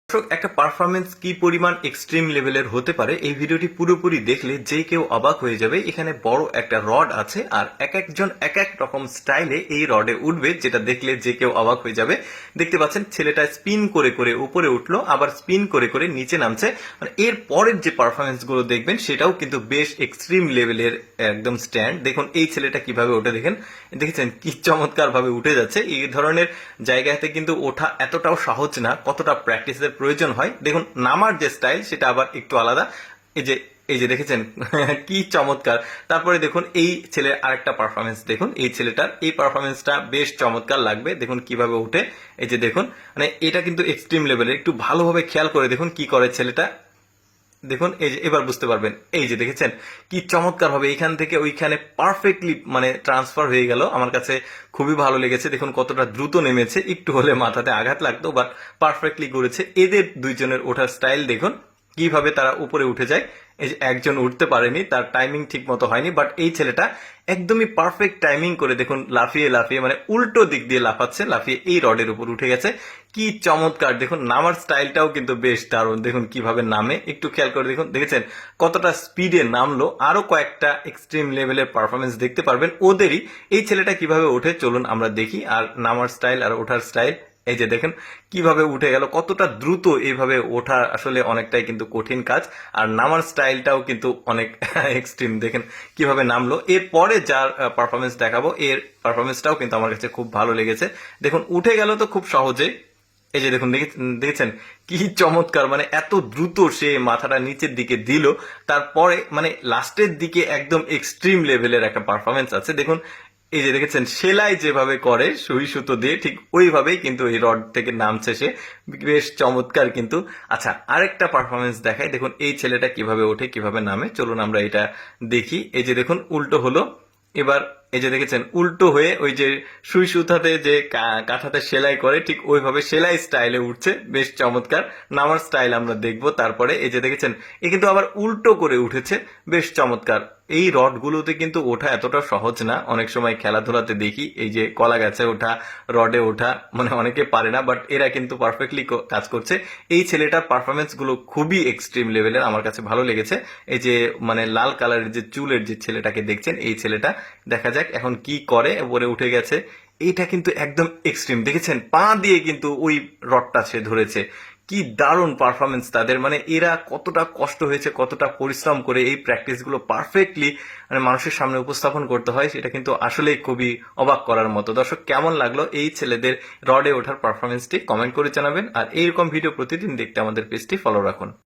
দর্শক, একটা পারফরমেন্স কি পরিমাণ এক্সট্রিম লেভেলের হতে পারে এই ভিডিওটি পুরোপুরি দেখলে যে কেউ অবাক হয়ে যাবে। এখানে বড় একটা রড আছে আর এক একজন এক এক রকম স্টাইলে এই রডে উঠবে, যেটা দেখলে যে কেউ অবাক হয়ে যাবে। দেখতে পাচ্ছেন ছেলেটা স্পিন করে করে উপরে উঠলো, আবার স্পিন করে করে নিচে নামছে। মানে এর পরের যে পারফরমেন্স গুলো দেখবেন সেটাও কিন্তু বেশ এক্সট্রিম লেভেলের একদম স্ট্যান্ড। দেখুন এই ছেলেটা কিভাবে ওঠে, দেখেছেন কি চমৎকার ভাবে উঠে যাচ্ছে। এই ধরনের জায়গাতে কিন্তু ওঠা এতটাও সহজ না, কতটা প্র্যাকটিসের প্রয়োজন হয়। দেখুন নামার যে স্টাইল সেটা আবার একটু আলাদা। এই যে দেখেছেন কি চমৎকার। তারপরে দেখুন এই ছেলের আরেকটা পারফরমেন্স দেখুন, এই ছেলেটার এই পারফরমেন্সটা বেশ চমৎকার লাগবে। দেখুন কিভাবে উঠে, এই যে দেখুন, মানে এটা কিন্তু এক্সট্রিম লেভেলের। একটু ভালোভাবে খেয়াল করে দেখুন কি করে ছেলেটা। দেখুন এই যে এবার বুঝতে পারবেন, এই যে দেখেছেন কি চমৎকার ভাবে এখান থেকে ওইখানে পারফেক্টলি মানে ট্রান্সফার হয়ে গেল। আমার কাছে খুবই ভালো লেগেছে। দেখুন কতটা দ্রুত নেমেছে, একটু হলে মাথাতে আঘাত লাগতো, বাট পারফেক্টলি করেছে। এদের দুইজনের ওঠার স্টাইল দেখুন কিভাবে তারা উপরে উঠে যায়। এই যে একজন উঠতে পারেনি, তার টাইমিং ঠিক মতো হয়নি, বাট এই ছেলেটা একদমই পারফেক্ট টাইমিং করে দেখুন লাফিয়ে লাফিয়ে মানে উল্টো দিক দিয়ে লাফাচ্ছে, লাফিয়ে এই রডের উপর উঠে গেছে। কি চমৎকার। দেখুন নামার স্টাইলটাও কিন্তু বেশ দারুণ। দেখুন কিভাবে নামে, একটু খেয়াল করে দেখুন, দেখেছেন কতটা স্পিডে নামলো। আরো কয়েকটা এক্সট্রিম লেভেলের পারফরমেন্স দেখতে পারবেন ওদেরই। এই ছেলেটা কিভাবে ওঠে চলুন আমরা দেখি। আর নামার স্টাইল আর ওঠার স্টাইল, এই যে দেখেন কিভাবে উঠে গেল, কতটা দ্রুত। এইভাবে ওঠা আসলে অনেকটাই কিন্তু কঠিন কাজ, আর নামার স্টাইলটাও কিন্তু অনেক এক্সট্রিম। দেখেন কিভাবে নামলো। এরপরে যার পারফরমেন্স দেখাবো, এর পারফরমেন্সটাও কিন্তু আমার কাছে খুব ভালো লেগেছে। দেখুন উঠে গেল তো খুব সহজে। এই যে দেখুন দেখেছেন কি চমৎকার, মানে এত দ্রুত সে মাথাটা নিচের দিকে দিল। তারপরে মানে লাস্টের দিকে একদম এক্সট্রিম লেভেলের একটা পারফরমেন্স আছে। দেখুন এই যে দেখেছেন সেলাই যেভাবে করে সুই সুতো দিয়ে, ঠিক ওইভাবেই কিন্তু এই রড থেকে নামছে সে। বেশ চমৎকার কিন্তু। আচ্ছা আরেকটা পারফরমেন্স দেখাই। দেখুন এই ছেলেটা কিভাবে ওঠে কিভাবে নামে, চলুন আমরা এটা দেখি। এই যে দেখুন উল্টো হলো। এবার এই যে দেখেছেন উল্টো হয়ে ওই যে সুই সুতাতে যে কাঁথাতে সেলাই করে, ঠিক ওইভাবে সেলাই স্টাইলে উঠছে। বেশ চমৎকার। নামার স্টাইল আমরা দেখবো তারপরে। এই যে দেখেছেন এ কিন্তু আবার উল্টো করে উঠেছে, বেশ চমৎকার। এই রডগুলোতে কিন্তু ওঠা এতটা সহজ না। অনেক সময় খেলাধুলাতে দেখি এই যে কলা গাছে ওঠা, রডে ওঠা, মানে অনেকে পারে না, বাট এরা কিন্তু পারফেক্টলি কাজ করছে। এই ছেলেটার পারফরমেন্স গুলো খুবই এক্সট্রিম লেভেলের, আমার কাছে ভালো লেগেছে। এই যে মানে লাল কালারের যে চুলের যে ছেলেটাকে দেখছেন, এই ছেলেটা দেখা যাক এখন কি করে। উপরে উঠে গেছে, এইটা কিন্তু একদম এক্সট্রিম। দেখেছেন পা দিয়ে কিন্তু ওই রডটা সে ধরেছে। কি দারুণ পারফরমেন্স তাদের। মানে এরা কতটা কষ্ট হয়েছে, কতটা পরিশ্রম করে এই প্র্যাকটিস গুলো পারফেক্টলি মানে মানুষের সামনে উপস্থাপন করতে হয়, সেটা কিন্তু আসলেই খুবই অবাক করার মতো। দর্শক কেমন লাগলো এই ছেলেদের রডে ওঠার পারফরমেন্সটি কমেন্ট করে জানাবেন। আর এইরকম ভিডিও প্রতিদিন দেখতে আমাদের পেজটি ফলো রাখুন।